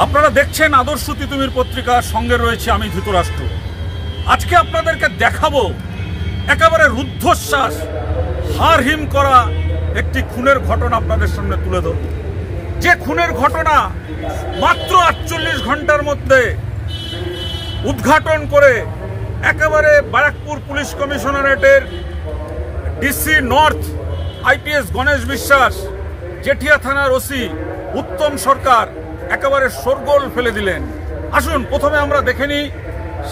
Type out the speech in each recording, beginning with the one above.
আপনারা দেখছেন আদর্শ তিতুমির পত্রিকার সঙ্গে রয়েছে আমি ধৃতরাষ্ট্র। আজকে আপনাদেরকে দেখাবো একেবারে রুদ্ধশ্বাস হারহিম করা একটি খুনের ঘটনা আপনাদের সামনে তুলে ধরব। যে খুনের ঘটনা মাত্র 48 ঘন্টার মধ্যে উদ্ঘাটন করে একেবারে ব্যারাকপুর পুলিশ কমিশনারেটের DC north IPS Ganesh Biswas, Jetia থানার ওসি উত্তম সরকার একেবারে শোরগোল ফেলে দিলেন। আসুন প্রথমে আমরা দেখে নিই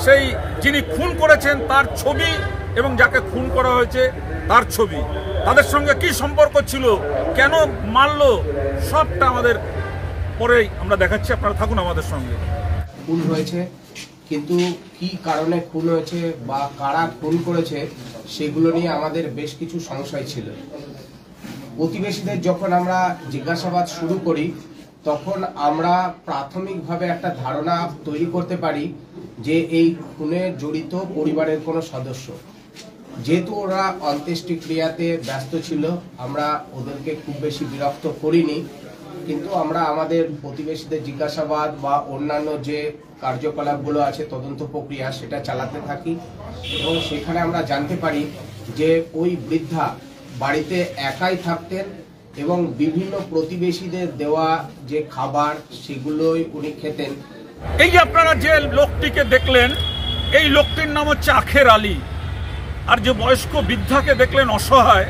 সেই যিনি খুন করেছেন তার ছবি এবং যাকে খুন করা হয়েছে তার ছবি, তাদের সঙ্গে কি সম্পর্ক ছিল, কেন মারলো, সবটা আমাদের পরেই আমরা দেখাচ্ছি। আপনারা থাকুন আমাদের সঙ্গে। খুন হয়েছে, কিন্তু কি কারণে খুন হয়েছে বা কারা খুন করেছে সেগুলো নিয়ে আমাদের বেশ কিছু সংশয় ছিল। প্রতিবেশীদের যখন আমরা জিজ্ঞাসাবাদ শুরু করি তখন আমরা প্রাথমিকভাবে একটা ধারণা তৈরি করতে পারি যে এই খুনে জড়িত পরিবারের কোনো সদস্য। যেহেতু ওরা অন্ত্যেষ্টিক্রিয়াতে ব্যস্ত ছিল, আমরা ওদেরকে খুব বেশি বিরক্ত করিনি, কিন্তু আমরা আমাদের প্রতিবেশীদের জিজ্ঞাসাবাদ বা অন্যান্য যে কার্যকলাপগুলো আছে তদন্ত প্রক্রিয়া সেটা চালাতে থাকি এবং সেখানে আমরা জানতে পারি যে ওই বৃদ্ধা বাড়িতে একাই থাকতেন এবং বিভিন্ন প্রতিবেশীদের দেওয়া যে খাবার সেগুলোই উনি খেতেন। এই যে আপনারা যে লোকটিকে দেখলেন, এই লোকটির নাম হচ্ছে আখের আলী, আর যে বয়স্ক বৃদ্ধাকে দেখলেন অসহায়,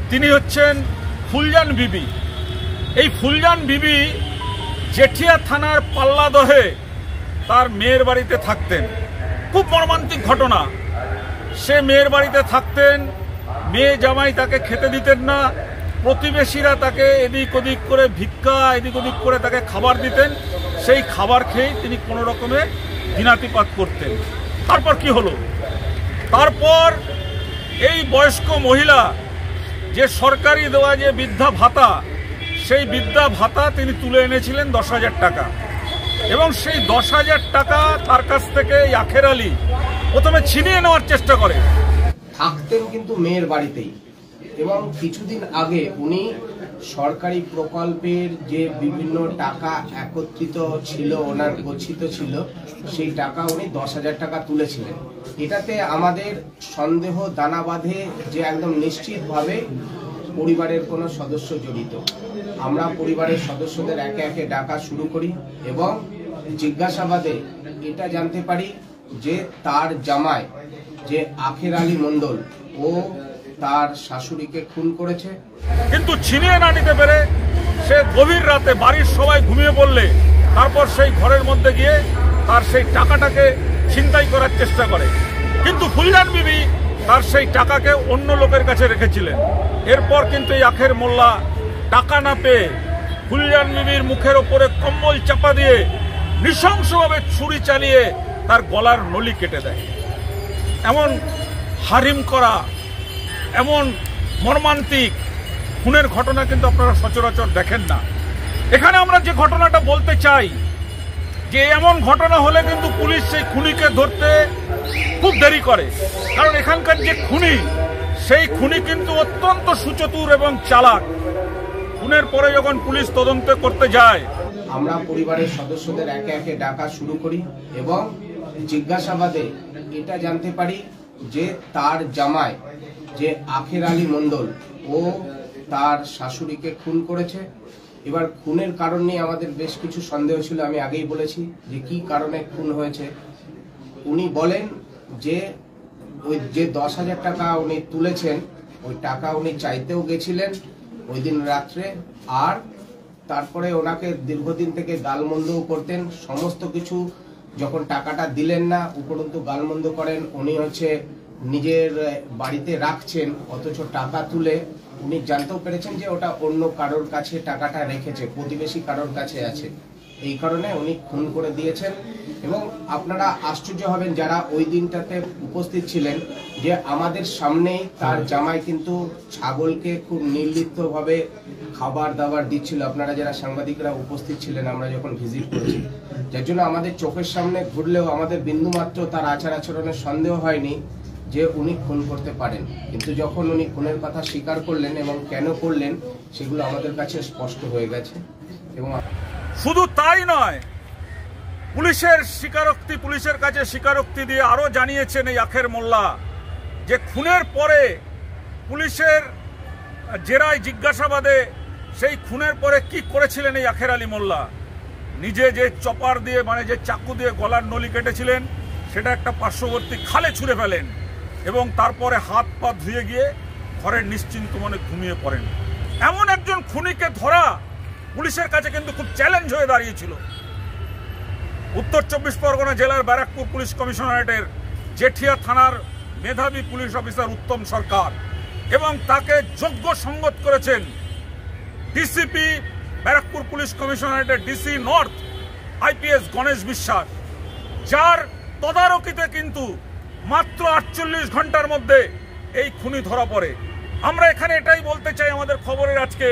তিনি হচ্ছেন ফুলজান বিবি। এই ফুলজান বিবি জেঠিয়া থানার পাল্লাদহে তার মেয়ের বাড়িতে থাকতেন। খুব মর্মান্তিক ঘটনা। সে মেয়ের বাড়িতে থাকতেন, মেয়ে জামাই তাকে খেতে দিতেন না, প্রতিবেশীরা তাকে এদিক ওদিক করে ভিক্ষা এদিক ওদিক করে তাকে খাবার দিতেন, সেই খাবার খেয়েই তিনি কোনো রকমে দিনাতিপাত করতেন। তারপর কি হলো? তারপর এই বয়স্ক মহিলা যে সরকারি দেওয়া যে বৃদ্ধা ভাতা, সেই বৃদ্ধা ভাতা তিনি তুলে এনেছিলেন 10,000 টাকা, এবং সেই 10,000 টাকা তার কাছ থেকে আখের আলী প্রথমে ছিনিয়ে নেওয়ার চেষ্টা করে। থাকতেন কিন্তু মেয়ের বাড়িতেই, এবং কিছুদিন আগে উনি সরকারি প্রকল্পের যে বিভিন্ন টাকা একত্রিত ছিল, ওনার গচ্ছিত ছিল, সেই টাকা উনি 10,000 টাকা তুলেছিলেন। এটাতে আমাদের সন্দেহ দানা বাঁধে যে একদম নিশ্চিতভাবে পরিবারের কোনো সদস্য জড়িত। আমরা পরিবারের সদস্যদের একে একে ডাকা শুরু করি এবং জিজ্ঞাসাবাদে এটা জানতে পারি যে তার জামাই যে আখের আলী মণ্ডল, ও তার শাশুড়িকে খুন করেছে। কিন্তু ছিনিয়ে না নিতে পেরে সে গভীর রাতে বাড়ির সবাই ঘুমিয়ে পড়লে তারপর সেই ঘরের মধ্যে গিয়ে তার সেই টাকাটাকে ছিনতাই করার চেষ্টা করে। কিন্তু ফুলজান বিবি তার সেই টাকাকে অন্য লোকের কাছে রেখেছিলেন। এরপর কিন্তু এই আখের মোল্লা টাকা না পেয়ে ফুলজান বিবির মুখের ওপরে কম্বল চাপা দিয়ে নৃশংসভাবে ছুরি চালিয়ে তার গলার নলি কেটে দেয়। এমন হারিম করা, এমন মর্মান্তিক খুনের ঘটনা কিন্তু আপনারা সচরাচর দেখেন না। এখানে আমরা যে ঘটনাটা বলতে চাই যে এমন ঘটনা হলে কিন্তু পুলিশ সেই খুনিকে ধরতে খুব দেরি করে, কারণ এখানকার যে খুনি, সেই খুনি কিন্তু অত্যন্ত সুচতুর এবং চালাক। খুনের পরে যখন পুলিশ তদন্ত করতে যায়, আমরা পরিবারের সদস্যদের একে একে ডাকা শুরু করি এবং জিজ্ঞাসাবাদে এটা জানতে পারি যে তার জামাই যে আখের আলী মণ্ডল, ও তার শাশুড়িকে খুন করেছে। এবার খুনের কারণ নিয়ে আমাদের বেশ কিছু সন্দেহ ছিল। আমি আগেই বলেছি যে কি কারণে খুন হয়েছে। উনি বলেন যে ওই যে 10,000 টাকা উনি তুলেছেন, ওই টাকা উনি চাইতেও গেছিলেন ওই দিন রাত্রে, আর তারপরে ওনাকে দীর্ঘদিন থেকে গালমন্দও করতেন। সমস্ত কিছু যখন টাকাটা দিলেন না, উপরন্তু গালমন্দ করেন। উনি নিজের বাড়িতে রাখছেন, অথচ টাকা তুলে উনি জানতেও পেরেছেন যে ওটা অন্য কারোর কাছে টাকাটা রেখেছে, প্রতিবেশী কারোর কাছে আছে। এই কারণে উনি খুন করে দিয়েছেন। এবং আপনারা আশ্চর্য হবেন যারা ওই দিনটাতে উপস্থিত ছিলেন, যে আমাদের সামনেই তার জামাই কিন্তু ছাগলকে খুব নির্লিপ্তভাবে খাবার দাবার দিচ্ছিল। আপনারা যারা সাংবাদিকরা উপস্থিত ছিলেন, আমরা যখন ভিজিট করেছি, যার জন্য আমাদের চোখের সামনে ঘুরলেও আমাদের বিন্দুমাত্র তার আচার আচরণের সন্দেহ হয়নি যে উনি খুন করতে পারেন। কিন্তু যখন উনি খুনের কথা স্বীকার করলেন এবং কেন করলেন, সেগুলো আমাদের কাছে স্পষ্ট হয়ে গেছে। এবং শুধু তাই নয়, পুলিশের কাছে স্বীকারোক্তি দিয়ে আরো জানিয়েছেন এই আখের মোল্লা যে খুনের পরে পুলিশের জেরায় জিজ্ঞাসাবাদে সেই খুনের পরে কি করেছিলেন এই আখের আলী মোল্লা। নিজে যে চপার দিয়ে মানে যে চাকু দিয়ে গলার নলি কেটেছিলেন সেটা একটা পার্শ্ববর্তী খালে ছুঁড়ে ফেলেন এবং তারপরে হাত পা ধুয়ে গিয়ে ঘরের নিশ্চিন্ত মনে ঘুমিয়ে পড়েন। এমন একজন খুনিকে ধরা পুলিশের কাছে কিন্তু খুব চ্যালেঞ্জ হয়ে দাঁড়িয়েছিল। উত্তর 24 পরগনা জেলার ব্যারাকপুর পুলিশ কমিশনারেটের জেঠিয়া থানার মেধাবী পুলিশ অফিসার উত্তম সরকার এবং তাকে যোগ্য সঙ্গত করেছেন ডিসিপি ব্যারাকপুর পুলিশ কমিশনারেটের DC north IPS Ganesh Biswas, যার তদারকিতে কিন্তু মাত্র 48 ঘন্টার মধ্যে এই খুনি ধরা পড়ে। আমরা এখানে এটাই বলতে চাই আমাদের খবরের আজকে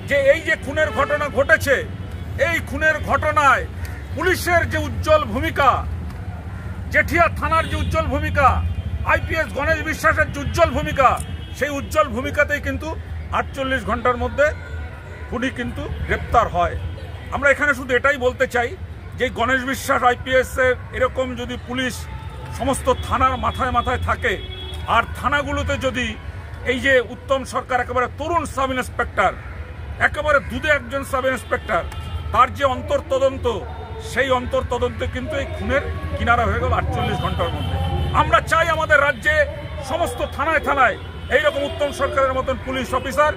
যে এই যে খুনের ঘটনা ঘটেছে, এই খুনের ঘটনায় পুলিশের যে উজ্জ্বল ভূমিকা, জেঠিয়া থানার যে উজ্জ্বল ভূমিকা, আইপিএস গণেশ বিশ্বাসের যে উজ্জ্বল ভূমিকা, সেই উজ্জ্বল ভূমিকাতেই কিন্তু 48 ঘন্টার মধ্যে খুনি কিন্তু গ্রেপ্তার হয়। আমরা এখানে শুধু এটাই বলতে চাই যে গণেশ বিশ্বাস আইপিএস এর এরকম যদি পুলিশ সমস্ত থানার মাথায় মাথায় থাকে আর থানাগুলোতে যদি এই যে উত্তম সরকার একেবারে তরুণ সাব ইন্সপেক্টর, একেবারে দুধে একজন সাব ইন্সপেক্টর, তার যে অন্তর্তদন্ত, সেই অন্তর্তদন্তে কিন্তু এই খুনের কিনারা হয়ে গেল 48 ঘন্টার মধ্যে। আমরা চাই আমাদের রাজ্যে সমস্ত থানায় থানায় এইরকম উত্তম সরকারের মতন পুলিশ অফিসার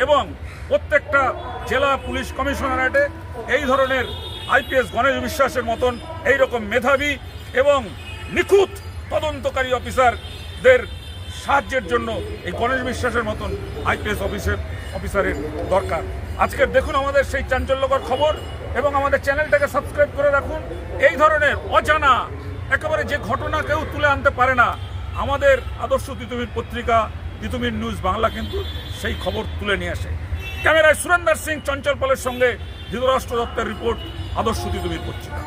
এবং প্রত্যেকটা জেলা পুলিশ কমিশনারেটে এই ধরনের আইপিএস গণেশ বিশ্বাসের মতন এইরকম মেধাবী এবং নিখুঁত তদন্তকারী অফিসারদের সাহায্যের জন্য এই গণেশ বিশ্বাসের মতন আইপিএস অফিসারের দরকার। আজকের দেখুন আমাদের সেই চাঞ্চল্যকর খবর এবং আমাদের চ্যানেলটাকে সাবস্ক্রাইব করে রাখুন। এই ধরনের অজানা একেবারে যে ঘটনা কেউ তুলে আনতে পারে না, আমাদের আদর্শ তিতুমির পত্রিকা তিতুমির নিউজ বাংলা কিন্তু সেই খবর তুলে নিয়ে আসে। ক্যামেরায় সুরেন্দর সিং, চঞ্চল পালের সঙ্গে ধৃতরাষ্ট্র দত্তের রিপোর্ট, আদর্শ তিতুমির পত্রিকা।